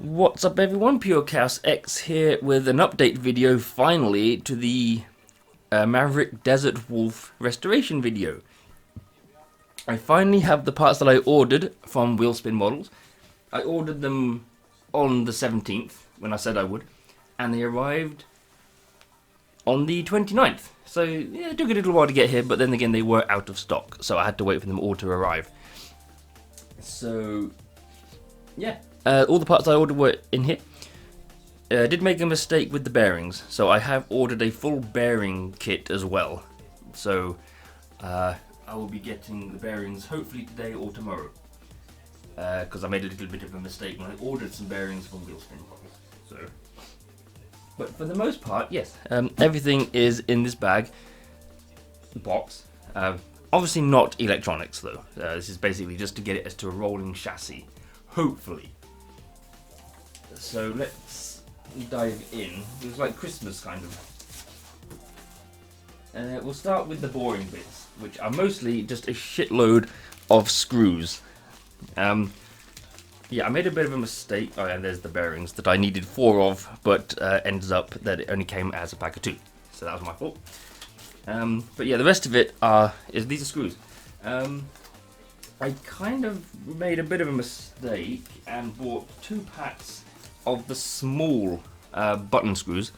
What's up everyone, PureChaosX here with an update video finally to the Maverick DesertWolf restoration video. I finally have the parts that I ordered from Wheelspin Models. I ordered them on the 17th when I said I would, and they arrived on the 29th. So yeah, it took a little while to get here, but then again they were out of stock, so I had to wait for them all to arrive. So yeah. All the parts I ordered were in here. I did make a mistake with the bearings, so I have ordered a full bearing kit as well. So I will be getting the bearings hopefully today or tomorrow, because I made a little bit of a mistake when I ordered some bearings from Wheelspin Models. So, but for the most part, yes, everything is in this bag, box. Obviously not electronics though. This is basically just to get it as to a rolling chassis, hopefully. So let's dive in. It was like Christmas kind of. We'll start with the boring bits, which are mostly just a shitload of screws. Yeah, I made a bit of a mistake. Oh, and there's the bearings that I needed 4 of, but ends up that it only came as a pack of 2. So that was my fault. But yeah, the rest of it these are screws. I kind of made a bit of a mistake and bought 2 packs of the small button screws.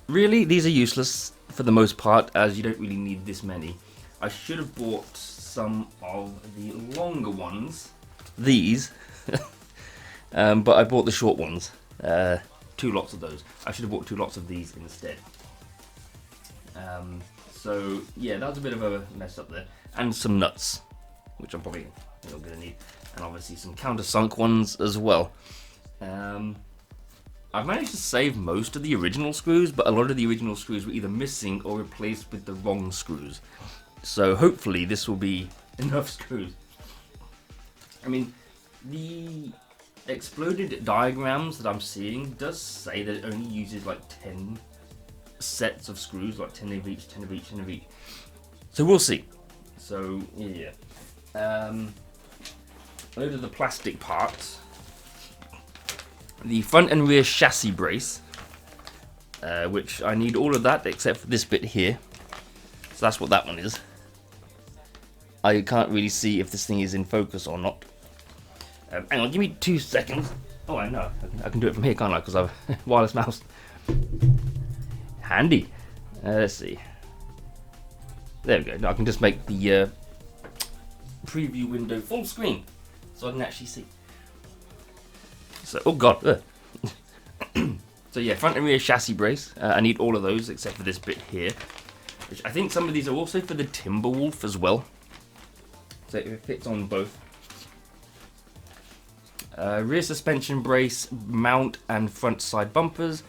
Really, these are useless for the most part, as you don't really need this many. I should have bought some of the longer ones, these, but I bought the short ones, 2 lots of those. I should have bought 2 lots of these instead. So yeah, that was a bit of a mess up there. And some nuts, which I'm probably not going to need. And obviously some countersunk ones as well. I've managed to save most of the original screws, but a lot of the original screws were either missing or replaced with the wrong screws. So hopefully this will be enough screws. I mean, the exploded diagrams that I'm seeing does say that it only uses like 10 sets of screws, like 10 of each, 10 of each, 10 of each. So we'll see. So yeah. Load of the plastic parts. The front and rear chassis brace, which I need all of that except for this bit here. So that's what that one is. I can't really see if this thing is in focus or not. Hang on, give me 2 seconds. Oh, I know. I can do it from here, can't I? Because I have a wireless mouse. Handy. Let's see. There we go. Now I can just make the preview window full screen so I can actually see. So, oh god. So yeah, front and rear chassis brace. I need all of those except for this bit here, which I think some of these are also for the Timberwolf as well. So it fits on both. Rear suspension brace, mount, and front side bumpers.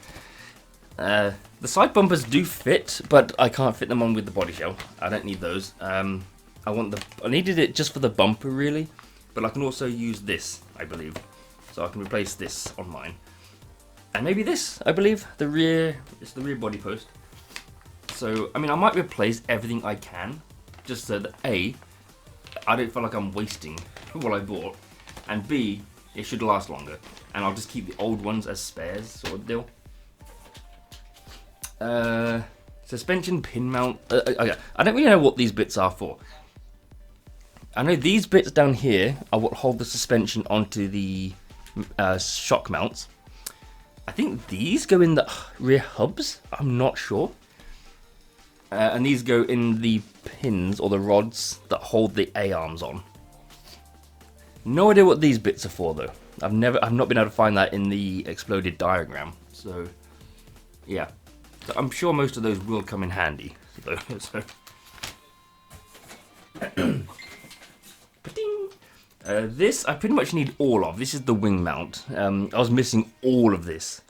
The side bumpers do fit, but I can't fit them on with the body shell. I don't need those. I needed it just for the bumper really, but I can also use this, I believe. So I can replace this on mine. And maybe this, I believe. It's the rear body post. So, I mean, I might replace everything I can, just so that A, I don't feel like I'm wasting what I bought, and B, it should last longer. And I'll just keep the old ones as spares, sort of deal. Suspension pin mount. Okay. I don't really know what these bits are for. I know these bits down here are what hold the suspension onto the shock mounts. I think these go in the rear hubs. I'm not sure. And these go in the pins or the rods that hold the A-arms on. No idea what these bits are for though. I've not been able to find that in the exploded diagram. So yeah, so I'm sure most of those will come in handy though. So. This I pretty much need all of. This is the wing mount. I was missing all of this.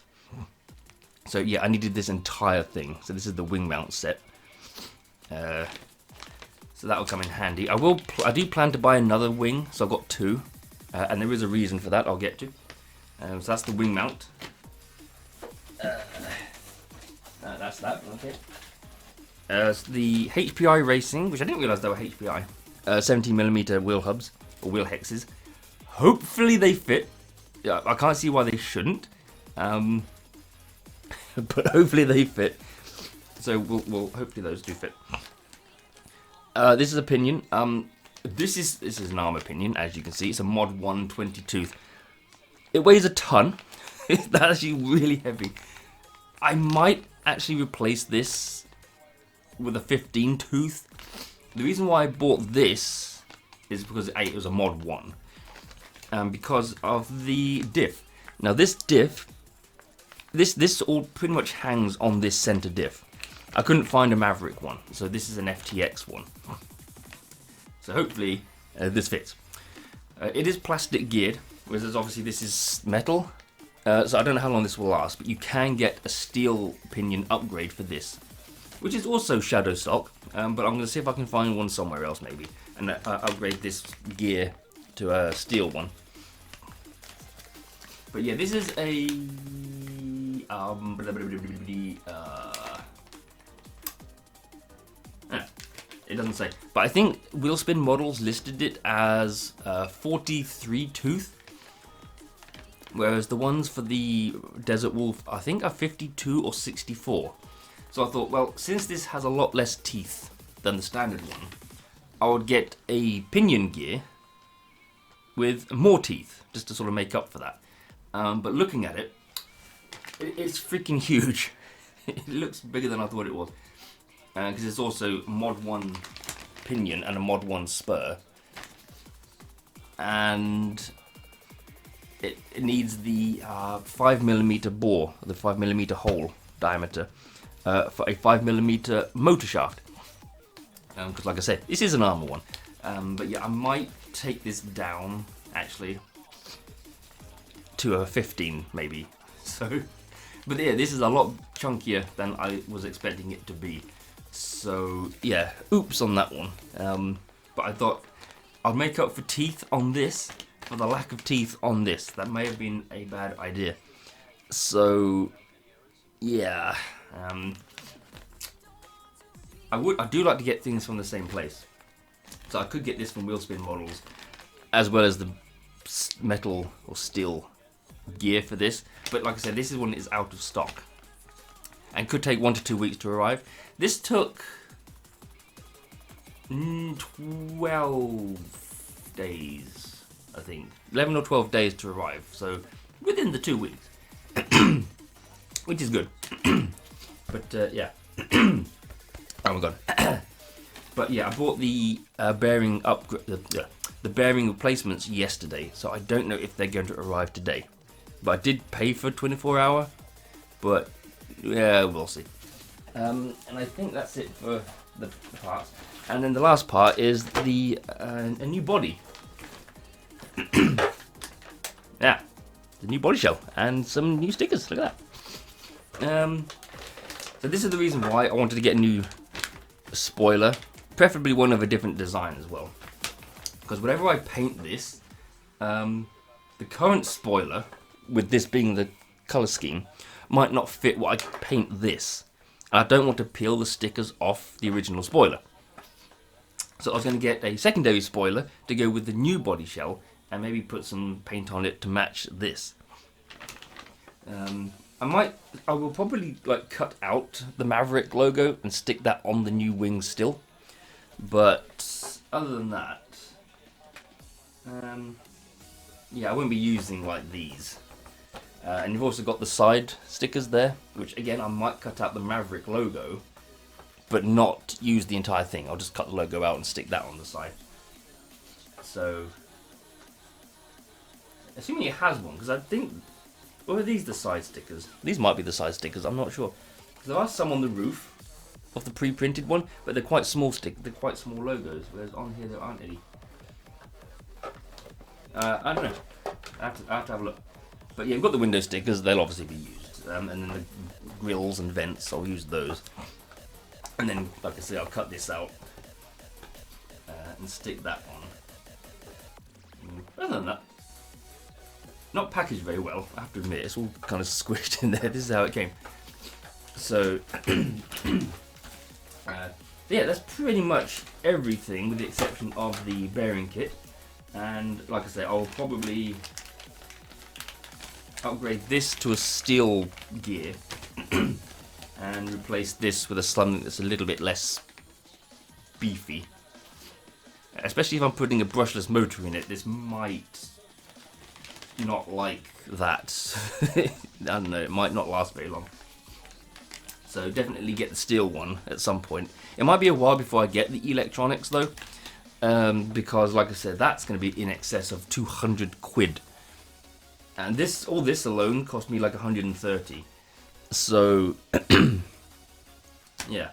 So yeah, I needed this entire thing. So this is the wing mount set. So that will come in handy. I do plan to buy another wing, so I've got 2. And there is a reason for that I'll get to. So that's the wing mount. That's that, okay. The HPI Racing, which I didn't realise they were HPI. 17mm wheel hubs, or wheel hexes. Hopefully they fit. yeah, I can't see why they shouldn't. But hopefully they fit. So we'll hopefully those do fit. This is opinion. This is an arm opinion, as you can see. It's a Mod 1 20 tooth. It weighs a ton. It's actually really heavy. I might actually replace this with a 15 tooth. The reason why I bought this is because it was a Mod 1. Because of the diff. Now this diff, this all pretty much hangs on this center diff. I couldn't find a Maverick one, so this is an FTX one. So hopefully this fits. It is plastic geared, whereas obviously this is metal. So I don't know how long this will last, but you can get a steel pinion upgrade for this, which is also shadow stock. But I'm going to see if I can find one somewhere else maybe, and upgrade this gear to a steel one. But yeah, this is a it doesn't say, but I think Wheelspin Models listed it as 43 tooth. Whereas the ones for the Desert Wolf, I think, are 52 or 64. So I thought, well, since this has a lot less teeth than the standard one, I would get a pinion gear with more teeth, just to sort of make up for that. But looking at it, it's freaking huge. It looks bigger than I thought it was. Because it's also Mod 1 pinion and a Mod 1 spur. And it needs the 5mm bore, the 5mm hole diameter, for a 5mm motor shaft. Because like I said, this is an armor one. But yeah, I might take this down, actually, to a 15 maybe. So, but yeah, this is a lot chunkier than I was expecting it to be. So yeah, oops on that one. But I thought I'd make up for teeth on this, for the lack of teeth on this. That may have been a bad idea. So yeah, I do like to get things from the same place. So I could get this from Wheelspin Models, as well as the metal or steel gear for this. But like I said, this is one that is out of stock and could take 1 to 2 weeks to arrive. This took 12 days, I think. 11 or 12 days to arrive, so within the 2 weeks. Which is good. But yeah. Oh my god. But yeah, I bought the bearing upgrade, the bearing replacements yesterday, so I don't know if they're going to arrive today. But I did pay for 24-hour, but yeah, we'll see. And I think that's it for the parts. And then the last part is the a new body. Yeah, the new body shell and some new stickers. Look at that. So this is the reason why I wanted to get a new spoiler, preferably one of a different design as well. Because whenever I paint this, the current spoiler, with this being the color scheme, might not fit what I paint this. And I don't want to peel the stickers off the original spoiler. So I was going to get a secondary spoiler to go with the new body shell and maybe put some paint on it to match this. I will probably like cut out the Maverick logo and stick that on the new wings still. But other than that, yeah, I won't be using like these. And you've also got the side stickers there, which again I might cut out the Maverick logo, but not use the entire thing. I'll just cut the logo out and stick that on the side. So, assuming it has one, because I think, or are these the side stickers? These might be the side stickers. I'm not sure. There are some on the roof of the pre-printed one, but they're quite small they're quite small logos. Whereas on here there aren't any. I don't know. I have to have a look. But yeah, we've got the window stickers, they'll obviously be used. And then the grills and vents, I'll use those. And then, like I say, I'll cut this out and stick that on. Other than that, not packaged very well, I have to admit, it's all kind of squished in there. This is how it came. So, yeah, that's pretty much everything with the exception of the bearing kit. And like I say, I'll probably upgrade this to a steel gear and replace this with something that's a little bit less beefy. Especially if I'm putting a brushless motor in it, this might not like that. I don't know, it might not last very long. So definitely get the steel one at some point. It might be a while before I get the electronics though, because like I said, that's going to be in excess of 200 quid. And all this alone cost me like 130. So yeah,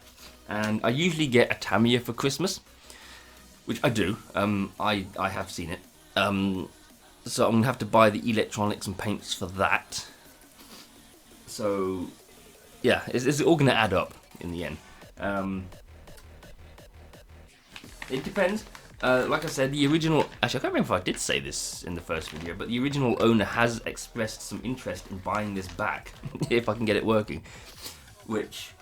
and I usually get a Tamiya for Christmas, which I do. I have seen it. So I'm gonna have to buy the electronics and paints for that. So yeah, it's all gonna add up in the end. It depends. Like I said, the original... Actually, I can't remember if I did say this in the first video, but the original owner has expressed some interest in buying this back, if I can get it working. Which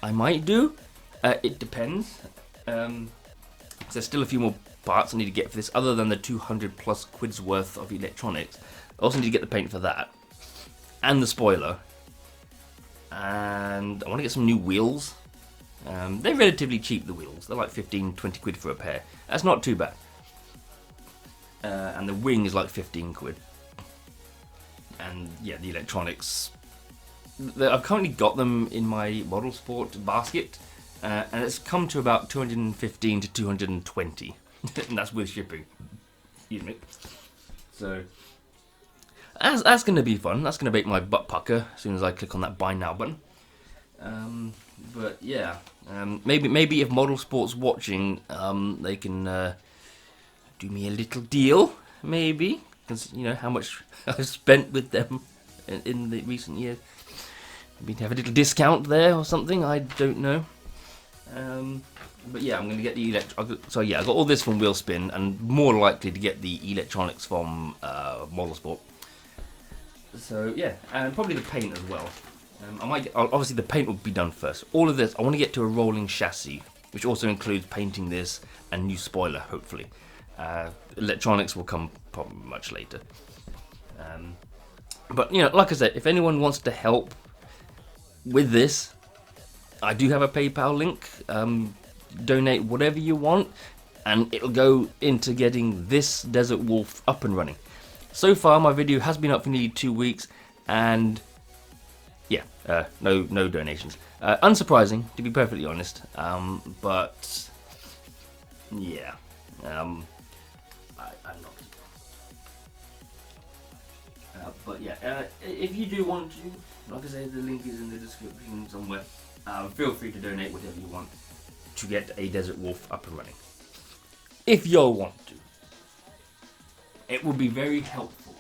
I might do. It depends. There's still a few more parts I need to get for this, other than the 200 plus quid's worth of electronics. I also need to get the paint for that. And the spoiler. And I want to get some new wheels. They're relatively cheap, the wheels. They're like 15-20 quid for a pair. That's not too bad. And the wing is like 15 quid. And yeah, the electronics. I've currently got them in my Model Sport basket. And it's come to about 215 to 220. And that's with shipping. Excuse me. So that's going to be fun. That's going to make my butt pucker as soon as I click on that buy now button. But yeah, maybe if Model Sport's watching, they can do me a little deal, maybe, because you know how much I've spent with them in the recent years. Maybe have a little discount there or something. I don't know. But yeah, I'm going to get the so yeah, I got all this from Wheelspin, and more likely to get the electronics from Model Sport. So yeah, and probably the paint as well. I might get, obviously the paint will be done first. All of this, I want to get to a rolling chassis, which also includes painting this and new spoiler, hopefully. Electronics will come probably much later. But you know, like I said, if anyone wants to help with this, I do have a PayPal link. Donate whatever you want, and it'll go into getting this Desert Wolf up and running. So far, my video has been up for nearly 2 weeks, and yeah, no donations. Unsurprising, to be perfectly honest. But yeah, I'm not. But yeah, if you do want to, like I say, the link is in the description somewhere. Feel free to donate whatever you want to get a Desert Wolf up and running. If you want to, it would be very helpful.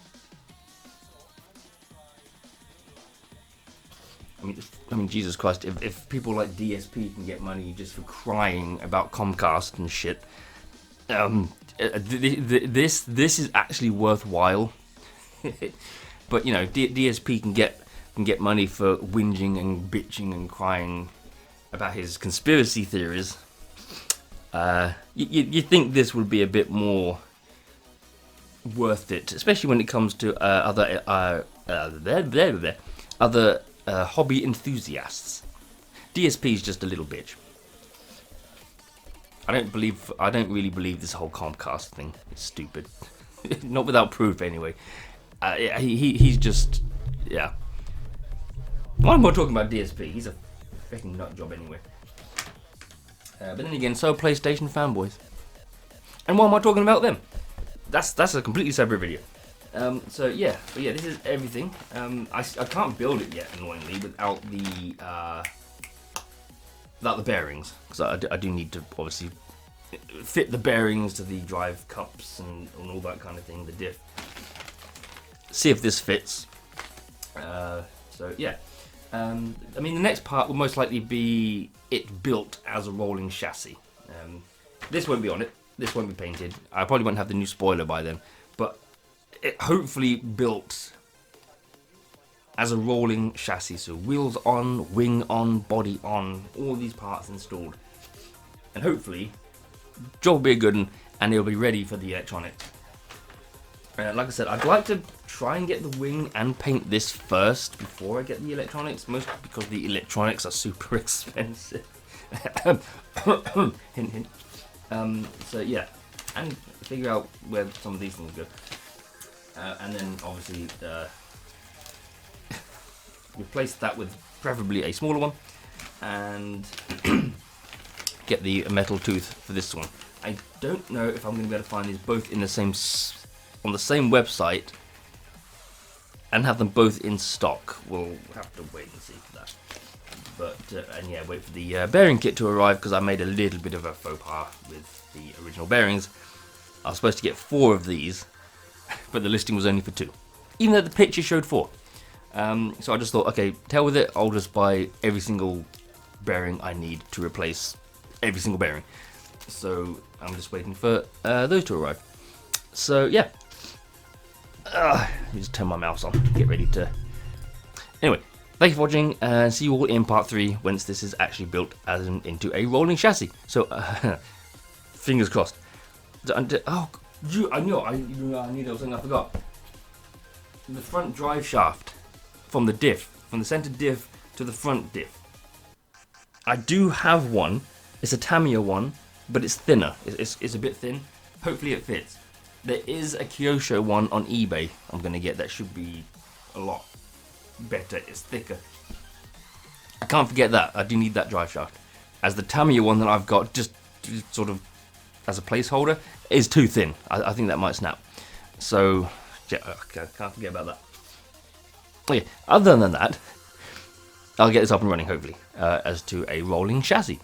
I mean, Jesus Christ! If people like DSP can get money just for crying about Comcast and shit, this is actually worthwhile. But you know, DSP can get money for whinging and bitching and crying about his conspiracy theories. You think this would be a bit more worth it, especially when it comes to other hobby enthusiasts. DSP is just a little bitch. I don't really believe this whole Comcast thing. It's stupid. Not without proof, anyway. He's just, yeah. Why am I talking about DSP? He's a freaking nut job anyway. But then again, so are PlayStation fanboys. And why am I talking about them? That's a completely separate video. So yeah, but yeah, this is everything. I can't build it yet, annoyingly, without the bearings, because I do need to obviously fit the bearings to the drive cups and all that kind of thing, the diff. See if this fits. So yeah. I mean, the next part will most likely be it built as a rolling chassis. This won't be on it. This won't be painted. I probably won't have the new spoiler by then. But it hopefully built as a rolling chassis. So wheels on, wing on, body on, all these parts installed. And hopefully, job will be a good one, and it'll be ready for the electronics. Like I said, I'd like to try and get the wing and paint this first before I get the electronics, mostly because the electronics are super expensive. Hint, hint. So yeah, and figure out where some of these things go, and then obviously replace that with preferably a smaller one, and get the metal tooth for this one. I don't know if I'm going to be able to find these both in the same on the same website and have them both in stock. We'll have to wait and see for that. But and yeah, wait for the bearing kit to arrive, because I made a little bit of a faux pas with the original bearings. I was supposed to get 4 of these, but the listing was only for 2, even though the picture showed 4. So I just thought, okay, to hell with it, I'll just buy every single bearing I need to replace every single bearing. So I'm just waiting for those to arrive. So yeah, let me just turn my mouse on, get ready to... Anyway, thank you for watching, and see you all in part 3, once this is actually built into a rolling chassis. So, fingers crossed. Oh, I knew there was something I forgot. The front drive shaft from the diff, from the center diff to the front diff. I do have one. It's a Tamiya one, but it's thinner. It's a bit thin. Hopefully it fits. There is a Kyosho one on eBay I'm going to get that should be a lot better. It's thicker. I can't forget that. I do need that drive shaft. As the Tamiya one that I've got, just sort of as a placeholder, is too thin. I think that might snap. So, yeah, okay, can't forget about that. Okay, other than that, I'll get this up and running, hopefully, as to a rolling chassis.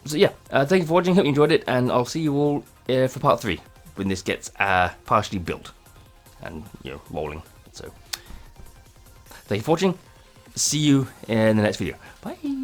So yeah, thank you for watching, hope you enjoyed it, and I'll see you all for part 3, when this gets partially built, and, you know, rolling. So, thank you for watching, see you in the next video. Bye!